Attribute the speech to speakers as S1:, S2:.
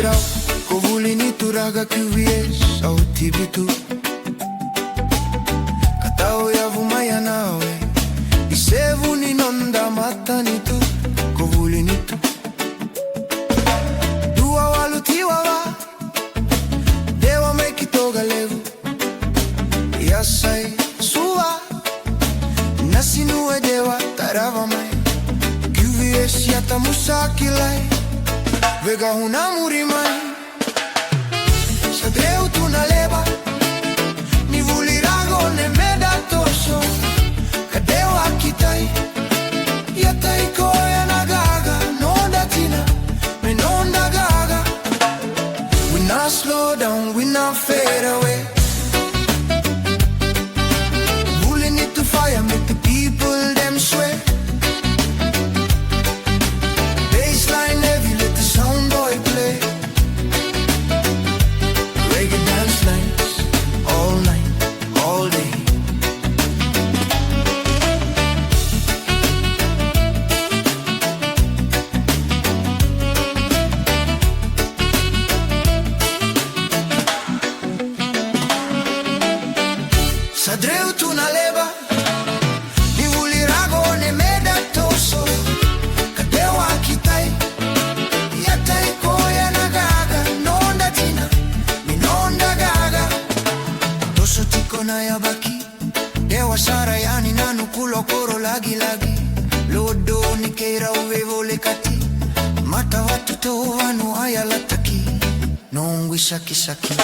S1: Sadrau, ko Vulinituraga QVS au TV2. Katao ya vumaya nawe, isevu ninonda matanitu, ko Vulinitu. Dua walutiwa wa, dewa mekitoga levu. Yasai suwa, nasinue dewa tarava mai. QVS yata musakilai, vega huna murimai. Sadreu tunaleba, ni vulirago ne meda toso. Kadewa kitai, yatai koya nagaga. Nonda tina, me nonda gaga. We not slow down, we not fade away. Vulinituraga fire, make the people them sweat. Bassline heavy, let the sound boy play. Reggae dance nights, all night, all day. Sadreu tunaleba, ni vulirago ne meda toso. Kadewa kitai, yatai koya nagaga. Nonda tina, mi nonda gaga. Toso tiko na yabaki, dewa sara yani nanu kulo koro lagi lagi. Lodo ni keira uvevo lekati, mata watu to wanu ayalataki. Nongwi saki saki.